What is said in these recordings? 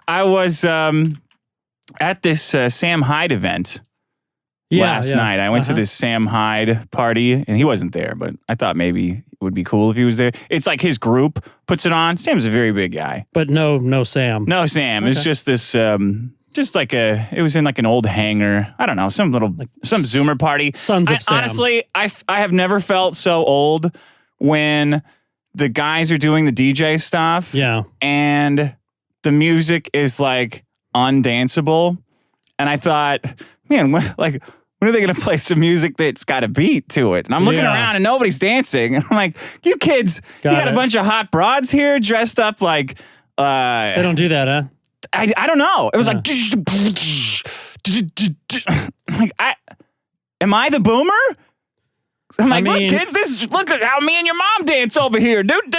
I was at this Sam Hyde event last night. I went to this Sam Hyde party, and he wasn't there, but I thought maybe it would be cool if he was there. It's like his group puts it on. Sam's a very big guy. But no Sam. No Sam. Okay. It's just this... it was in like an old hangar. I don't know, some Zoomer party. Sons of Sam. Honestly, I have never felt so old when the guys are doing the DJ stuff. Yeah. And the music is like undanceable. And I thought, man, when are they going to play some music that's got a beat to it? And I'm looking around and nobody's dancing. And I'm like, you kids, you got a bunch of hot broads here dressed up like... they don't do that, huh? I don't know. It was am I the boomer? I'm like, look, kids, look at how me and your mom dance over here. Dude.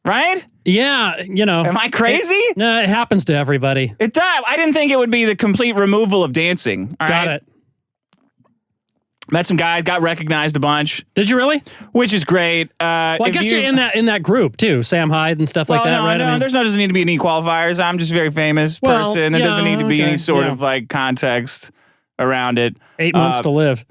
Right? Yeah, Am I crazy? No, it happens to everybody. It does. I didn't think it would be the complete removal of dancing. Got it. Met some guys, got recognized a bunch. Did you really? Which is great. Well, I guess you're in that group too, Sam Hyde and stuff like that, right? No, there's doesn't need to be any qualifiers. I'm just a very famous person. There doesn't need to be any sort of like context around it. 8 months to live.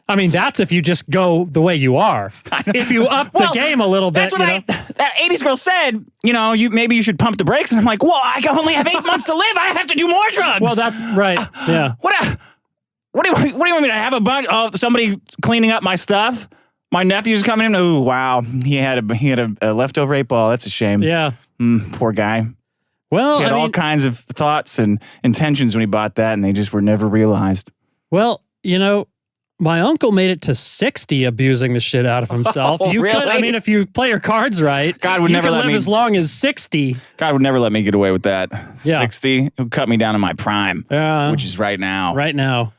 I mean, that's if you just go the way you are. If you up the game a little bit, that's what that 80s girl said. Maybe you should pump the brakes. And I'm like, well, I only have 8 months to live. I have to do more drugs. Well, that's right. Yeah. What do you want me to have a bunch of somebody cleaning up my stuff? My nephew's coming in. Oh wow, he had a leftover 8-ball. That's a shame. Yeah. Poor guy. Well, he had all kinds of thoughts and intentions when he bought that, and they just were never realized. Well, my uncle made it to 60 abusing the shit out of himself. Oh, really? Could, if you play your cards right, God would never let me live as long as 60. God would never let me get away with that. Yeah. 60, it would cut me down to my prime, which is right now. Right now.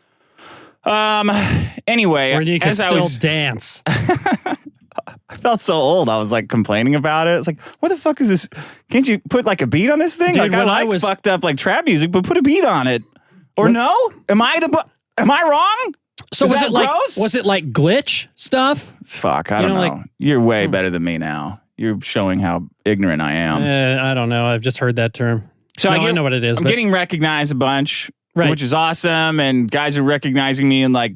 Anyway, or you can still dance. I felt so old. I was like complaining about it. It's like, what the fuck is this? Can't you put like a beat on this thing? Dude, like I was fucked up like trap music, but put a beat on it. Or no? Am I wrong? So was it like glitch stuff? Fuck, I don't know. You're way better than me now. You're showing how ignorant I am. I don't know. I've just heard that term. So I know what it is. I'm getting recognized a bunch, which is awesome. And guys are recognizing me in like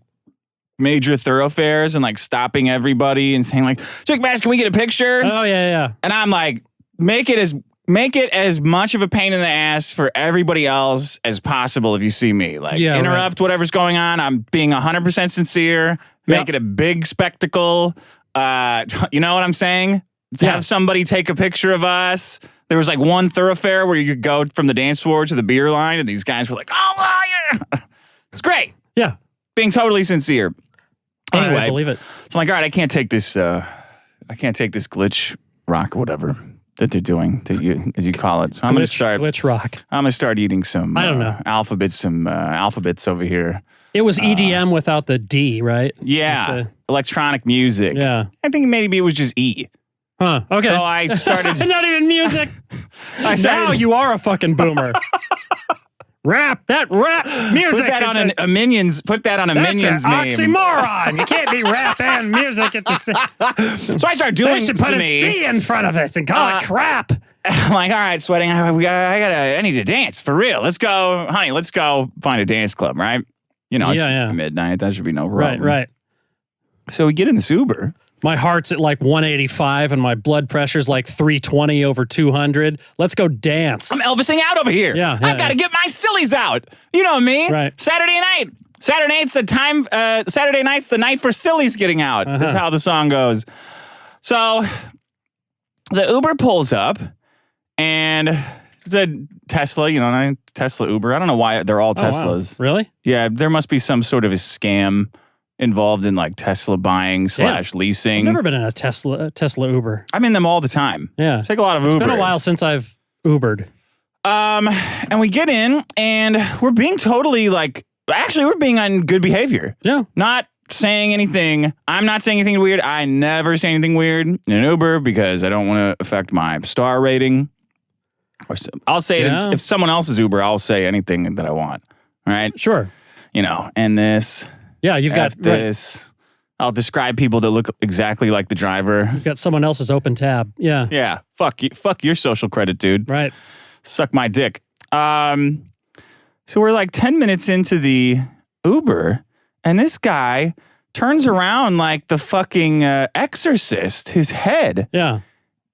major thoroughfares and like stopping everybody and saying like, Chick Bass, can we get a picture? Oh, yeah. And I'm like, make it as much of a pain in the ass for everybody else as possible if you see me. Like, interrupt whatever's going on. I'm being 100% sincere. Make it a big spectacle. You know what I'm saying? To have somebody take a picture of us. There was like one thoroughfare where you could go from the dance floor to the beer line, and these guys were like, oh, well, yeah. It's great. Yeah. Being totally sincere. Anyway, I believe it. So I'm like, all right, I can't take this glitch rock or whatever that they're doing, as you call it. So I'm going to start glitch rock. I'm going to start eating some. I don't know alphabets over here. It was EDM without the D, right? Yeah, electronic music. Yeah, I think maybe it was just E. Huh? Okay. So I started. Not even music. Now you are a fucking boomer. Rap music. Put that on a Minions. Put that on a Minions meme. Oxymoron. You can't be rap and music at the same. So I started doing. They should put a C in front of it and call it crap. I'm like, all right, sweating. I need to dance for real. Let's go, honey. Let's go find a dance club, right? It's midnight. That should be no problem. Right. So we get in this Uber. My heart's at like 185 and my blood pressure's like 320 over 200. Let's go dance. I'm Elvising out over here. Yeah, I got to get my sillies out. You know me. Right. Saturday night. Saturday night's the night for sillies getting out. That's how the song goes. So the Uber pulls up and it's a Tesla, Tesla Uber. I don't know why they're all Teslas. Wow. Really? Yeah, there must be some sort of a scam involved in like Tesla buying / leasing. I've never been in a Tesla Uber. I'm in them all the time. Yeah. Take a lot of Ubers. It's been a while since I've Ubered. And we get in and we're being totally like, actually we're being on good behavior. Yeah. Not saying anything. I'm not saying anything weird. I never say anything weird in an Uber because I don't want to affect my star rating. Or I'll say it if someone else's Uber, I'll say anything that I want. All right. Sure. And this. Yeah, you've got this. I'll describe people that look exactly like the driver. You've got someone else's open tab. Yeah. Yeah. Fuck you. Fuck your social credit, dude. Right. Suck my dick. So we're like 10 minutes into the Uber, and this guy turns around like the fucking exorcist, his head. Yeah.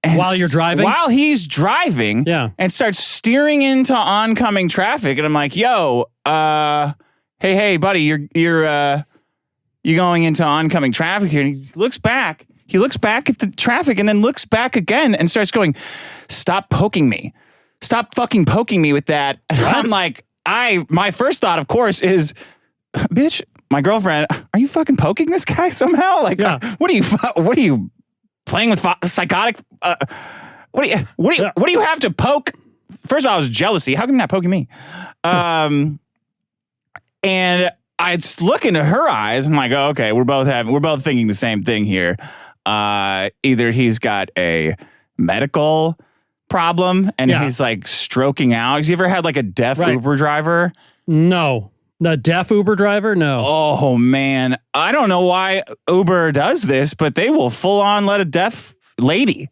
While you're driving? While he's driving. Yeah. And starts steering into oncoming traffic. And I'm like, yo, hey, buddy, you're going into oncoming traffic here. And he looks back. He looks back at the traffic and then looks back again and starts going, stop poking me. Stop fucking poking me with that. And I'm like, my first thought, of course, is, bitch, my girlfriend, are you fucking poking this guy somehow? Like, what are you playing with psychotic? What do you have to poke? First of all, it was jealousy. How come you're not poking me? And I look into her eyes and I'm like, oh, okay, we're both thinking the same thing here. Either he's got a medical problem and he's like stroking out. Has he ever had like a deaf Uber driver? No. The deaf Uber driver? No. Oh, man. I don't know why Uber does this, but they will full on let a deaf lady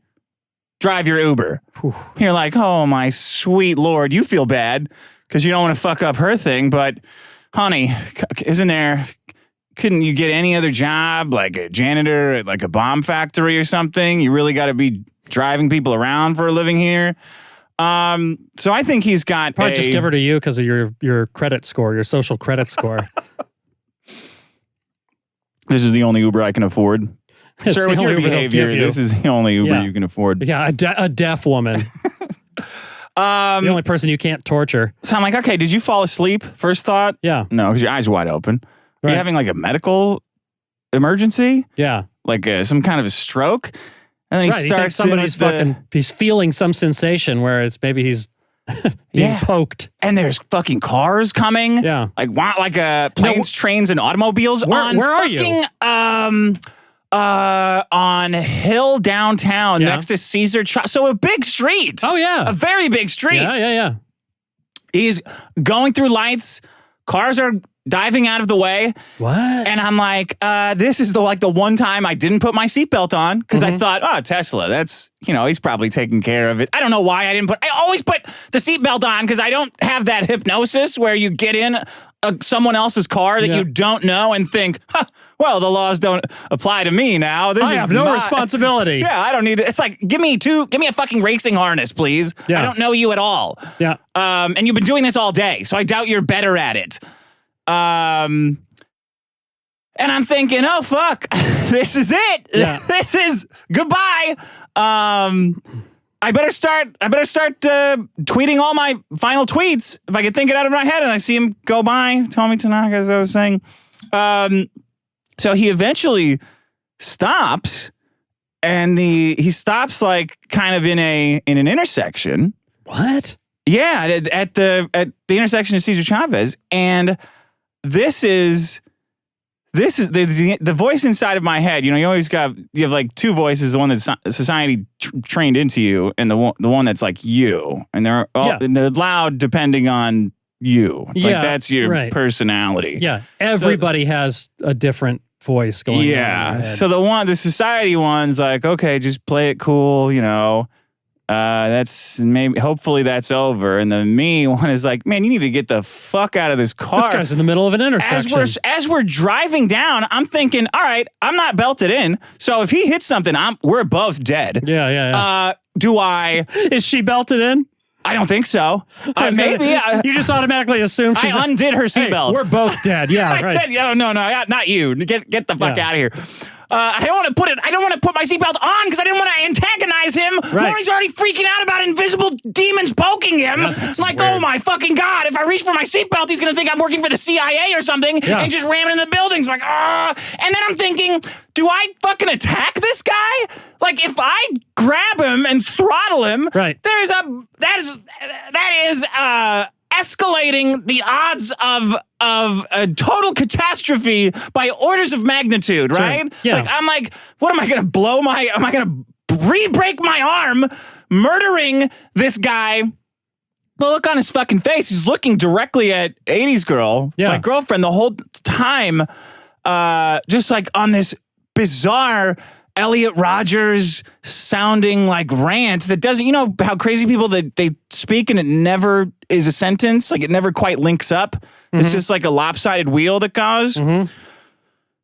drive your Uber. Whew. You're like, oh, my sweet Lord. You feel bad because you don't want to fuck up her thing. But, honey, couldn't you get any other job, like a janitor at like a bomb factory or something? You really got to be driving people around for a living here. So I think he's got probably just give her to you because of your credit score, your social credit score. This is the only Uber I can afford. Sir, with your behavior, this is the only Uber you can afford. Yeah, a deaf woman. The only person you can't torture. So I'm like, okay, did you fall asleep? First thought? Yeah. No, because your eyes are wide open. Are you having like a medical emergency? Yeah. Like some kind of a stroke? And then he starts he's feeling some sensation where it's maybe he's being poked. And there's fucking cars coming. Yeah. Like planes, trains, and automobiles where are you? On Hill downtown next to Schizo. So a big street. Oh, yeah. A very big street. Yeah. He's going through lights. Cars are diving out of the way. What? And I'm like, this is the one time I didn't put my seatbelt on because I thought, oh, Tesla, that's, he's probably taking care of it. I don't know why I always put the seatbelt on because I don't have that hypnosis where you get in someone else's car that you don't know and think, well, the laws don't apply to me now. I have no responsibility. Yeah, I don't need it. It's like, give me a fucking racing harness, please. Yeah. I don't know you at all. Yeah. And you've been doing this all day, so I doubt you're better at it. And I'm thinking, oh, fuck, this is it. Yeah. This is goodbye. I better start tweeting all my final tweets if I can think it out of my head. And I see him go by, Tommy Tanaka, as I was saying. So he eventually stops, and he stops like kind of in an intersection. What? Yeah, at the intersection of Cesar Chavez, and this is the voice inside of my head. You have like two voices: the one that society trained into you, and the one that's like you, and they're loud depending on you. Like that's your personality. Yeah, everybody has a different voice going on. Yeah, so the society one's like, okay, just play it cool, that's hopefully that's over. And the me one is like, man, you need to get the fuck out of this car. This guy's in the middle of an intersection. As we're driving down, I'm thinking, all right, I'm not belted in. So if he hits something, we're both dead. Yeah. Is she belted in? I don't think so. Maybe. You just automatically assume she's... I undid her seatbelt. Hey, we're both dead. Yeah, I said, no, not you. Get the fuck out of here. I don't want to put my seatbelt on because I didn't want to antagonize him. Right. He's already freaking out about invisible demons poking him. That's like, weird. Oh my fucking God, if I reach for my seatbelt, he's going to think I'm working for the CIA or something and just ram it in the buildings. Like, And then I'm thinking, do I fucking attack this guy? Like, if I grab him and throttle him, that is escalating the odds of a total catastrophe by orders of magnitude, right? Sure. Yeah. Like, I'm like, what am I going to am I going to re-break my arm, murdering this guy? The look on his fucking face, he's looking directly at 80s girl, my girlfriend, the whole time, just like on this bizarre Elliot Rodgers sounding like rant that doesn't, you know how crazy people that they speak and it never is a sentence, like it never quite links up. It's just like a lopsided wheel that goes. So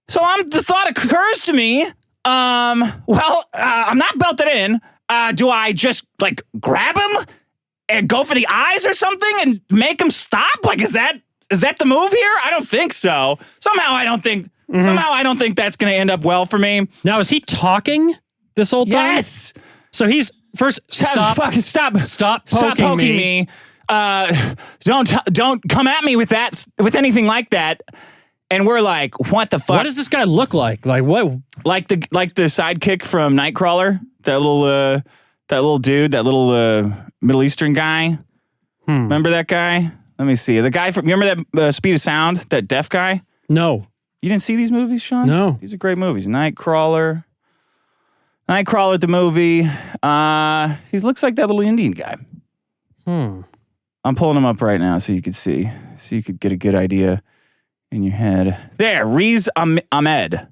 the thought occurs to me, I'm not belted in. Do I just like grab him and go for the eyes or something and make him stop? Like, is that the move here? I don't think so. Somehow I don't think that's going to end up well for me. Now, is he talking this whole time? Yes. So he's first stop poking me. Don't come at me with anything like that. And we're like, what the fuck? What does this guy look like? Like what? Like the sidekick from Nightcrawler, that little dude, that little Middle Eastern guy. Remember that guy? Let me see. The guy from, remember that Speed of Sound, that deaf guy? No. You didn't see these movies, Sean? No. These are great movies. Nightcrawler the movie. He looks like that little Indian guy. I'm pulling him up right now so you could see. So you could get a good idea in your head. There, Riz Ahmed.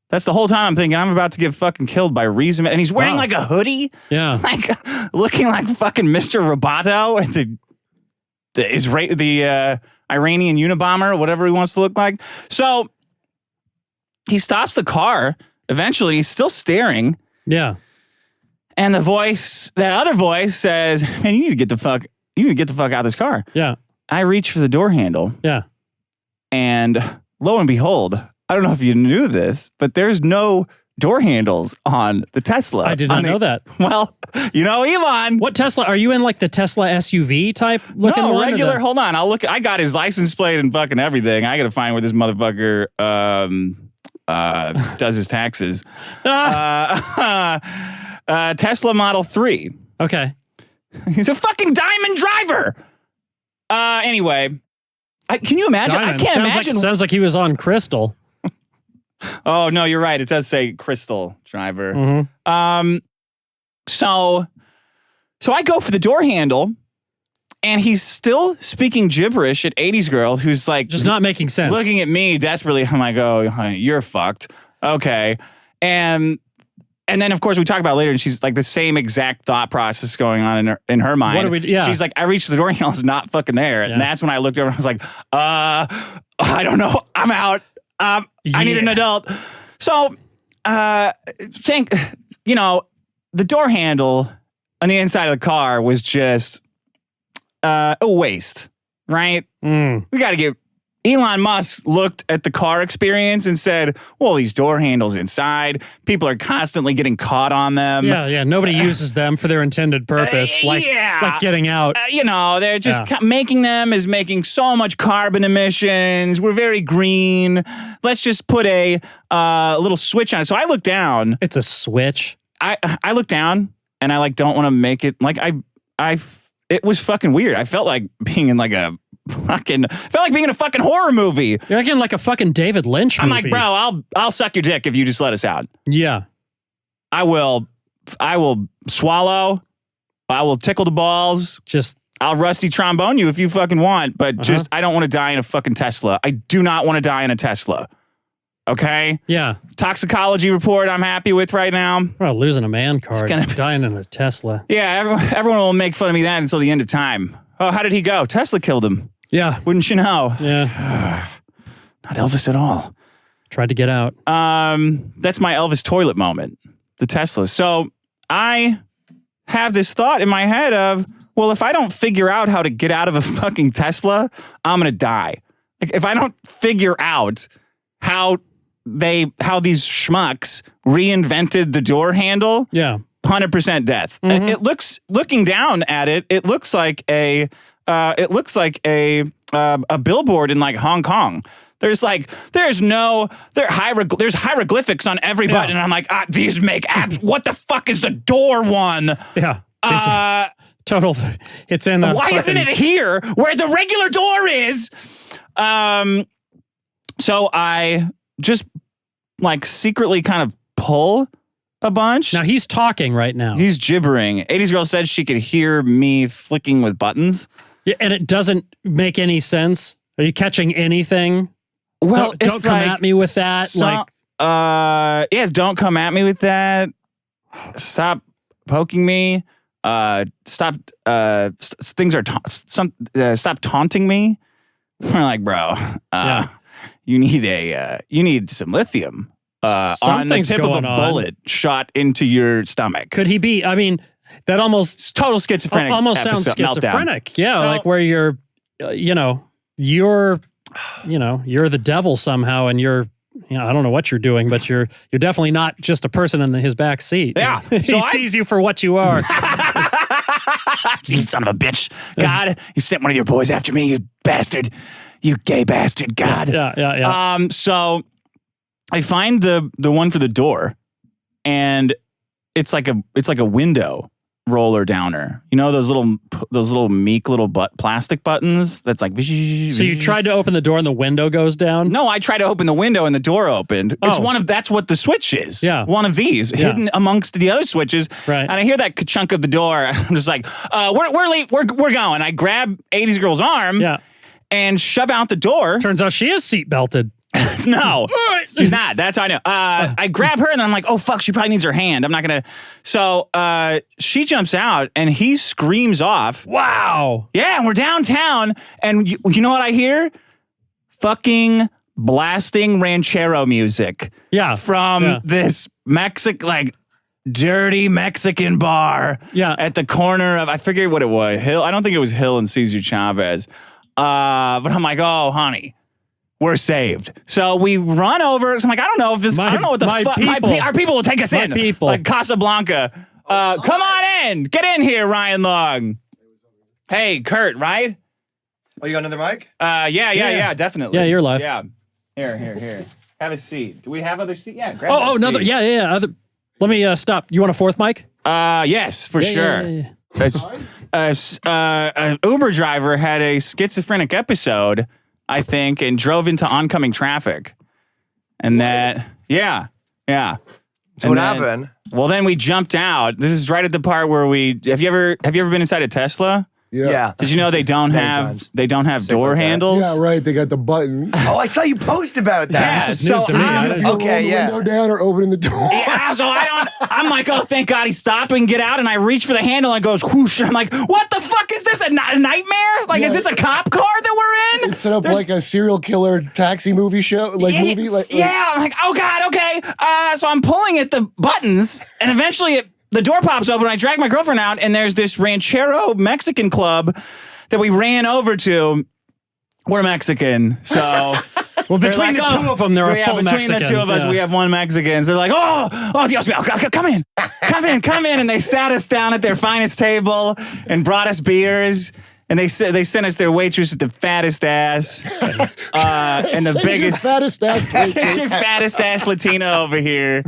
That's the whole time I'm thinking I'm about to get fucking killed by Riz Ahmed. And he's wearing like a hoodie. Yeah. Like looking like fucking Mr. Roboto or the Iranian Unabomber or whatever he wants to look like. So he stops the car. Eventually, he's still staring. Yeah. And the other voice says, man, you need to get the fuck out of this car. Yeah. I reach for the door handle. Yeah. And lo and behold, I don't know if you knew this, but there's no door handles on the Tesla. I did not know that. Well, you know, Elon. What Tesla? Are you in like the Tesla SUV type looking one? No, regular. Hold on. I'll look. I got his license plate and fucking everything. I got to find where this motherfucker does his taxes. Tesla Model 3. Okay. He's a fucking diamond driver. Anyway, can you imagine? Diamond. I can't imagine. Sounds like he was on Crystal. Oh, no, you're right. It does say Crystal driver. So I go for the door handle, and he's still speaking gibberish at 80s girl who's like... Just not making sense. Looking at me desperately. I'm like, oh, honey, you're fucked. Okay. And then, of course, we talk about it later, and she's like the same exact thought process going on in her mind. What do we do? Yeah. She's like, I reached for the door handle, it's not fucking there. Yeah. And that's when I looked over and I was like, I don't know. I'm out. I need an adult. So, the door handle on the inside of the car was just a waste, right? We got to get... Elon Musk looked at the car experience and said, well, these door handles inside, people are constantly getting caught on them. Yeah. Nobody uses them for their intended purpose, like getting out. They're just making them is making so much carbon emissions. We're very green. Let's just put a little switch on it. So I look down. It's a switch. I look down and I don't want to make it like it was fucking weird. I felt like being in being in a fucking horror movie. You're like in like a fucking David Lynch movie. I'm like, bro, I'll suck your dick if you just let us out. Yeah. I will swallow. I will tickle the balls. I'll rusty trombone you if you fucking want, but I don't want to die in a fucking Tesla. I do not want to die in a Tesla. Okay? Yeah. Toxicology report I'm happy with right now. Well, losing a man card, dying in a Tesla. Yeah, everyone will make fun of me that until the end of time. Oh, how did he go? Tesla killed him. Yeah. Wouldn't you know? Yeah. Not Elvis at all. Tried to get out. That's my Elvis toilet moment. The Tesla. So I have this thought in my head of, well, if I don't figure out how to get out of a fucking Tesla, I'm going to die. Like, if I don't figure out how these schmucks reinvented the door handle, 100% death. It looking down at it, it looks like a billboard in like Hong Kong. There's hieroglyphics on every button, and I'm like, these make apps. What the fuck is the door one? Yeah. Total. It's in the. Why isn't it here where the regular door is? So I just secretly kind of pull a bunch. Now he's talking right now. He's gibbering. 80s girl said she could hear me flicking with buttons. Yeah, and it doesn't make any sense. Are you catching anything? Well, don't come at me with that. Yes, don't come at me with that. Stop poking me. Stop. Things are stop taunting me. We're like, bro, you need some lithium. On the tip of a bullet shot into your stomach. Could he be? I mean, that almost it's total schizophrenic. Almost sounds schizophrenic. Meltdown. Yeah, like where you're the devil somehow, and you're. I don't know what you're doing, but you're definitely not just a person in his back seat. Yeah, he sees you for what you are. You son of a bitch! God, you sent one of your boys after me, you bastard! You gay bastard! God. Yeah. So I find the one for the door, and it's like a window roller downer. You know those little meek little plastic buttons. That's like. So you tried to open the door and the window goes down? No, I tried to open the window and the door opened. It's that's what the switch is. Yeah, one of these hidden amongst the other switches. Right. And I hear that chunk of the door. I'm just like, we're late. We're going. I grab 80s girl's arm. Yeah. And shove out the door. Turns out she is seat belted. No, she's not. That's how I know. I grab her and then I'm like, oh, fuck, she probably needs her hand. I'm not going to. So she jumps out and he screams off. Wow. Yeah, and we're downtown. And you know what I hear? Fucking blasting ranchero music. Yeah. From this dirty Mexican bar. Yeah. At the corner of, I forget what it was. Hill. I don't think it was Hill and Cesar Chavez. But I'm like, oh, honey. We're saved. So we run over. So I'm like, I don't know if this. I don't know what the fuck. Our people will take us in. People. Like Casablanca. Come on in. Get in here, Ryan Long. Hey, Kurt. Right? Oh, you got another mic? Yeah, definitely. Yeah, you're live. Yeah. Here. Have a seat. Do we have other seats? Yeah. Grab Oh, another. Seat. Yeah. Let me stop. You want a fourth mic? Yes, for sure. An Uber driver had a schizophrenic episode, I think, and drove into oncoming traffic. And that, yeah. So what happened? Well, then we jumped out. This is right at the part where have you ever been inside a Tesla? Yeah. Did you know they don't have door handles? Yeah, right. They got the button. Oh, I saw you post about that. Yeah, This is news to me. If you roll the window down or opening the door. Yeah, so I'm like, oh, thank God he stopped. We can get out. And I reach for the handle and it goes whoosh. And I'm like, what the fuck is this? A nightmare? Like, is this a cop car that we're in? It's set up like a serial killer taxi movie show, movie. Yeah, I'm like, oh God, okay. So I'm pulling at the buttons and eventually the door pops open. I drag my girlfriend out and there's this ranchero Mexican club that we ran over to. We're Mexican, so... Well, between the two of them, they're a full Mexican. Between the two of us, we have one Mexican. So they're like, oh, Dios mío, come in. And they sat us down at their finest table and brought us beers. And they sent us their waitress with the fattest ass. And the biggest... fattest ass. Get your fattest ass Latina over here.